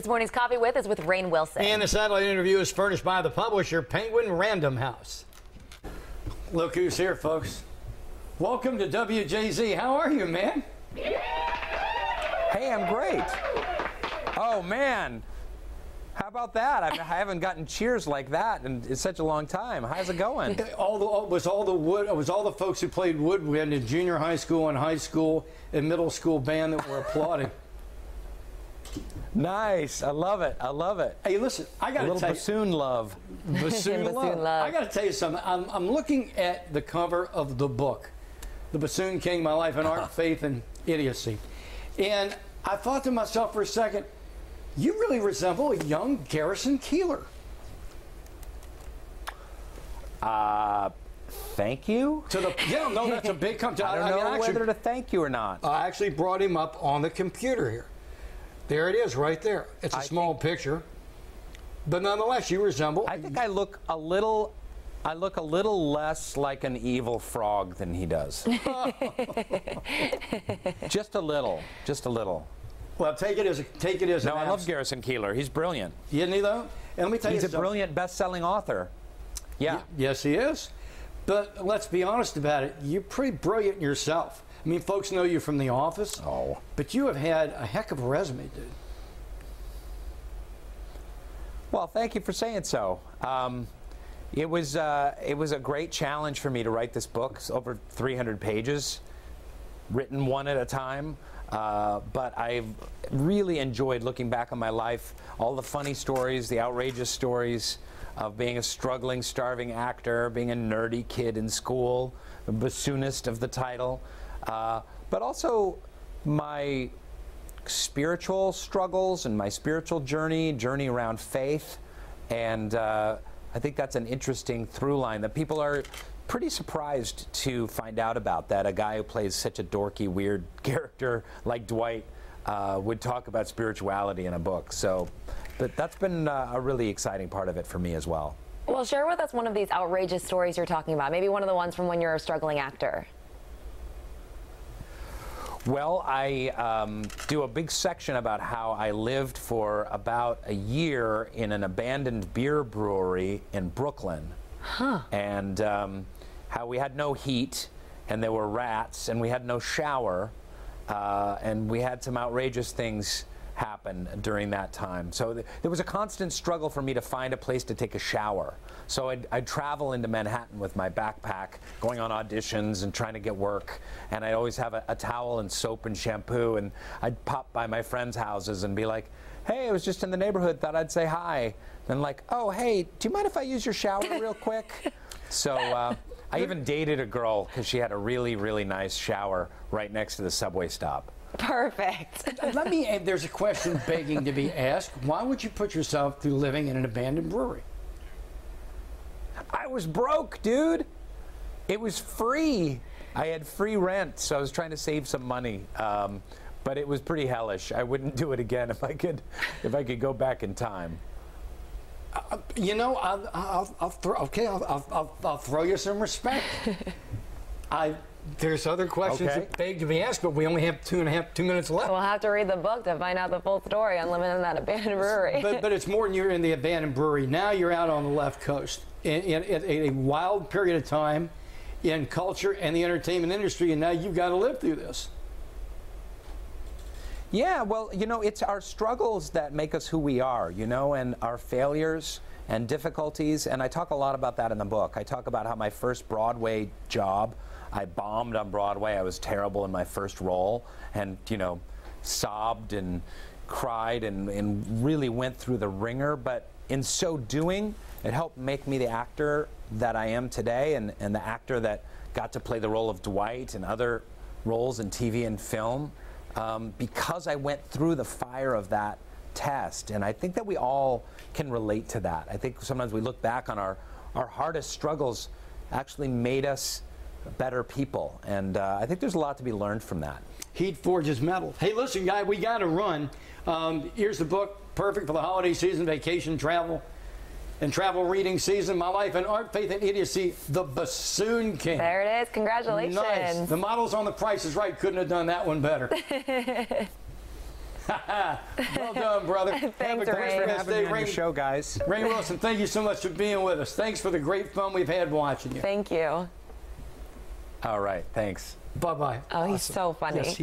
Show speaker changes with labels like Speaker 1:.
Speaker 1: This morning's Coffee With is with Rainn Wilson.
Speaker 2: And the satellite interview is furnished by the publisher, Penguin Random House. Look who's here, folks. Welcome to WJZ. How are you, man?
Speaker 3: Hey, I'm great. Oh, man. How about that? I haven't gotten cheers like that in such a long time. How's it going?
Speaker 2: It was all the folks who played woodwind in junior high school and high school and middle school band that were applauding.
Speaker 3: Nice. I love it. I love it.
Speaker 2: Hey, listen, I got to tell you.
Speaker 3: A little bassoon love.
Speaker 2: Bassoon love. I got to tell you something. I'm looking at the cover of the book, The Bassoon King, My Life in Art, Faith, and Idiocy. And I thought to myself for a second, you really resemble a young Garrison Keillor.
Speaker 3: Thank you?
Speaker 2: Yeah, no, that's a big compliment.
Speaker 3: I don't know whether to thank you or not.
Speaker 2: I actually brought him up on the computer here. There it is, right there. It's a small picture, but nonetheless, you resemble.
Speaker 3: I think I look a little less like an evil frog than he does. Just a little. Just a little.
Speaker 2: Well, take it as
Speaker 3: No, I love Garrison Keillor. He's brilliant.
Speaker 2: Isn't he, though? And let me tell you
Speaker 3: something. He's a brilliant best-selling author. Yeah.
Speaker 2: Yes, he is. But let's be honest about it. You're pretty brilliant yourself. I mean, folks know you from The Office. Oh. But you have had a heck of a resume, dude.
Speaker 3: Well, thank you for saying so. It was a great challenge for me to write this book. It's over 300 pages, written one at a time. But I've really enjoyed looking back on my life, all the funny stories, the outrageous stories of being a struggling, starving actor, being a nerdy kid in school, a bassoonist of the title, but also my spiritual struggles and my spiritual journey around faith. And I think that's an interesting through line that people are pretty surprised to find out about, that a guy who plays such a dorky, weird character like Dwight would talk about spirituality in a book. So, but that's been a really exciting part of it for me as well.
Speaker 1: Well, share with us one of these outrageous stories you're talking about. Maybe one of the ones from when you're a struggling actor.
Speaker 3: Well, I do a big section about how I lived for about a year in an abandoned beer brewery in Brooklyn. Huh. And how we had no heat, and there were rats, and we had no shower, and we had some outrageous things happen during that time. So there was a constant struggle for me to find a place to take a shower. So I'd travel into Manhattan with my backpack, going on auditions and trying to get work, and I'd always have a towel and soap and shampoo, and I'd pop by my friends' houses and be like, hey, I was just in the neighborhood, thought I'd say hi. Then like, oh, hey, do you mind if I use your shower real quick? So I even dated a girl because she had a really, really nice shower right next to the subway stop.
Speaker 1: Perfect.
Speaker 2: There's a question begging to be asked. Why would you put yourself through living in an abandoned brewery?
Speaker 3: I was broke, dude. It was free. I had free rent, so I was trying to save some money. But it was pretty hellish. I wouldn't do it again if I could go back in time.
Speaker 2: You know, I'll throw you some respect. There's other questions that beg to be asked, but we only have 2 minutes left.
Speaker 1: We'll have to read the book to find out the full story on living in that abandoned brewery.
Speaker 2: But it's more than you're in the abandoned brewery. Now you're out on the left coast in a wild period of time in culture and the entertainment industry, and now you've got to live through this.
Speaker 3: Yeah, well, you know, it's our struggles that make us who we are, you know, and our failures and difficulties, and I talk a lot about that in the book. I talk about how my first Broadway job, I bombed on Broadway. I was terrible in my first role, and, you know, sobbed and cried and really went through the ringer, but in so doing, it helped make me the actor that I am today, and the actor that got to play the role of Dwight and other roles in TV and film. Because I went through the fire of that test, and I think that we all can relate to that. I think sometimes we look back on our hardest struggles actually made us better people, and I think there's a lot to be learned from that.
Speaker 2: Heat forges metal. Hey, listen, guy, we got to run. Here's the book, perfect for the holiday season, vacation, travel, and travel reading season. My Life in Art, Faith, and Idiocy, The Bassoon King.
Speaker 1: There it is. Congratulations.
Speaker 2: Nice. The models on The Price is Right couldn't have done that one better. Well done, brother.
Speaker 1: Thanks,
Speaker 2: Have a great
Speaker 1: Rainn.
Speaker 2: rest
Speaker 3: Having
Speaker 2: day,
Speaker 3: me on your show, guys.
Speaker 2: Rainn Wilson, thank you so much for being with us. Thanks for the great fun we've had watching you.
Speaker 1: Thank you.
Speaker 3: All right, thanks.
Speaker 2: Bye-bye.
Speaker 1: Oh, he's so funny.
Speaker 2: Yes,